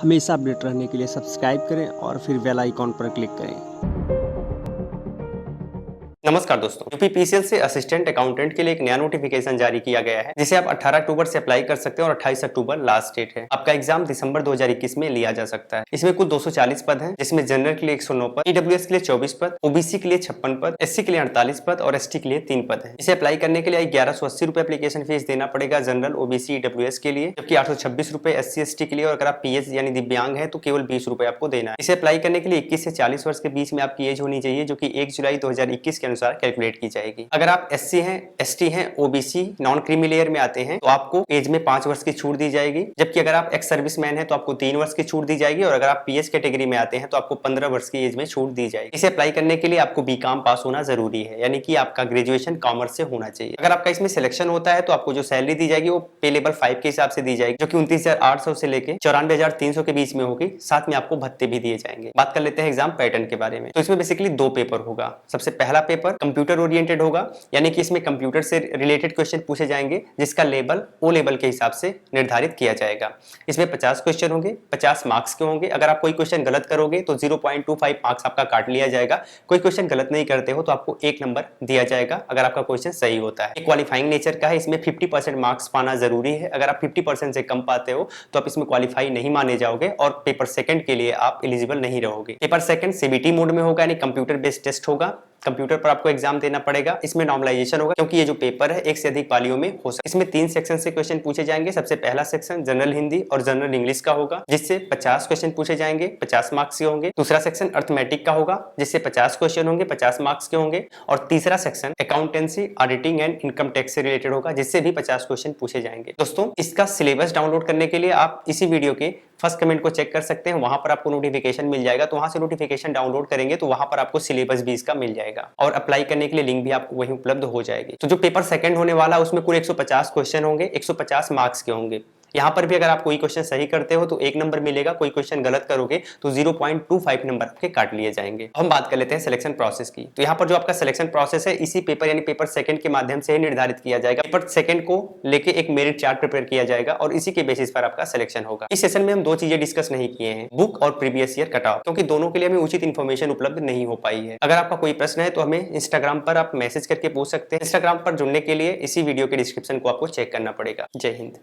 हमेशा अपडेट रहने के लिए सब्सक्राइब करें और फिर बेल आइकॉन पर क्लिक करें। नमस्कार दोस्तों, यूपीपीसीएल से असिस्टेंट अकाउंटेंट के लिए एक नया नोटिफिकेशन जारी किया गया है जिसे आप 18 अक्टूबर से अप्लाई कर सकते हैं और 28 अक्टूबर लास्ट डेट है। आपका एग्जाम दिसंबर 2021 में लिया जा सकता है। इसमें कुल 240 पद हैं, जिसमें जनरल के लिए 109 पद, ईडब्ल्यूएस के लिए 24 पद, ओबीसी के लिए 56 पद, एससी के लिए 48 पद और एसटी के लिए 3 पद है। इसे अप्लाई करने के लिए 1180 रुपए एप्लीकेशन फीस देना पड़ेगा जनरल, ओबीसी, ईडब्ल्यूएस के लिए, जबकि 826 रुपए एससी एसटी के लिए, और अगर आप पीएच यानी दिव्यांग है तो केवल 20 रुपए आपको देना है। इसे अप्लाई करने के लिए 21 से 40 वर्ष के बीच में आपकी एज होनी चाहिए, जो कि 1 जुलाई 2021 के अनुसार कैलकुलेट की जाएगी। अगर आप एससी हैं, एसटी हैं, ओबीसी नॉन क्रीमी लेयर में आते हैं तो आपको एज में 5 वर्ष की छूट दी जाएगी, जबकि अगर आप एक्स सर्विसमैन हैं तो आपको 3 वर्ष की छूट दी जाएगी, और अगर आप पीएच कैटेगरी में आते हैं तो आपको 15 वर्ष की एज में छूट दी जाएगी। इसे अप्लाई करने के लिए आपको बीकॉम पास होना जरूरी है, यानी कि आपका ग्रेजुएशन कॉमर्स से होना चाहिए। अगर आपका इसमें सिलेक्शन होता है तो आपको जो सैलरी दी जाएगी वो पे लेवल 5 के हिसाब से दी जाएगी, जो कि 29,800 से लेकर 94,300 के बीच में होगी। साथ में आपको भत्ते भी दिए जाएंगे। बात कर लेते हैं एग्जाम पैटर्न के बारे में। तो इसमें बेसिकली 2 पेपर होगा। सबसे पहला पेपर कंप्यूटर ओरिएंटेड होगा, यानी कि इसमें कंप्यूटर से रिलेटेड क्वेश्चन पूछे जाएंगे, जिसका लेवल ओ लेवल के हिसाब से निर्धारित किया जाएगा। इसमें 50 क्वेश्चन होंगे, 50 मार्क्स के होंगे। अगर आप कोई क्वेश्चन गलत करोगे तो 0.25 मार्क्स आपका काट लिया जाएगा। कोई क्वेश्चन गलत नहीं करते हो तो आपको 1 नंबर दिया जाएगा अगर आपका क्वेश्चन सही होता है। क्वालिफाइंग नेचर का है, इसमें 50% मार्क्स पाना जरूरी है। अगर आप 50% से कम पाते हो तो आप इसमें क्वालिफाई नहीं माने जाओगे और पेपर सेकंड के लिए आप एलिजिबल नहीं रहोगे। पेपर सेकंड सीबीटी मोड में होगा, यानी कंप्यूटर बेस्ड टेस्ट होगा। कंप्यूटर पर आपको एग्जाम देना पड़ेगा। इसमें नॉर्मलाइजेशन होगा, क्योंकि ये जो पेपर है एक से अधिक पालियों में हो सकता है। इसमें 3 सेक्शन से क्वेश्चन पूछे जाएंगे। सबसे पहला सेक्शन जनरल हिंदी और जनरल इंग्लिश का होगा, जिससे 50 क्वेश्चन पूछे जाएंगे, 50 मार्क्स के होंगे। दूसरा सेक्शन अर्थमेटिक का होगा, जिससे 50 क्वेश्चन होंगे, 50 मार्क्स के होंगे। और तीसरा section accountancy, auditing and income tax से रिलेटेड होगा, जिससे भी 50 क्वेश्चन पूछे जाएंगे। दोस्तों, इसका सिलेबस डाउनलोड करने के लिए आप इसी वीडियो के फर्स्ट कमेंट को चेक कर सकते हैं। वहां पर आपको नोटिफिकेशन मिल जाएगा, तो वहां से नोटिफिकेशन डाउनलोड करेंगे तो वहां पर आपको सिलेबस भी इसका मिल जाएगा, और अप्लाई करने के लिए लिंक भी आपको वहीं उपलब्ध हो जाएगी। तो जो पेपर सेकंड होने वाला है उसमें कुल 150 क्वेश्चन होंगे, 150 मार्क्स के होंगे। यहाँ पर भी अगर आप कोई क्वेश्चन सही करते हो तो 1 नंबर मिलेगा, कोई क्वेश्चन गलत करोगे तो 0.25 नंबर आपके काट लिए जाएंगे। हम बात कर लेते हैं सिलेक्शन प्रोसेस की। तो यहाँ पर जो आपका सिलेक्शन प्रोसेस है इसी पेपर यानी पेपर सेकंड के माध्यम से ही निर्धारित किया जाएगा। पेपर सेकंड को लेके एक मेरिट चार्ट प्रिपेयर किया जाएगा और इसी के बेसिस पर आपका सिलेक्शन होगा। इस सेशन में हम 2 चीजें डिस्कस नहीं किए हैं, बुक और प्रीवियस ईयर कट ऑफ, क्योंकि दोनों के लिए हमें उचित इन्फॉर्मेशन उपलब्ध नहीं हो पाई है। अगर आपका कोई प्रश्न है तो हमें इंस्टाग्राम पर आप मैसेज करके पूछ सकते हैं। इंस्टाग्राम पर जुड़ने के लिए इसी वीडियो के डिस्क्रिप्शन को आपको चेक करना पड़ेगा। जय हिंद।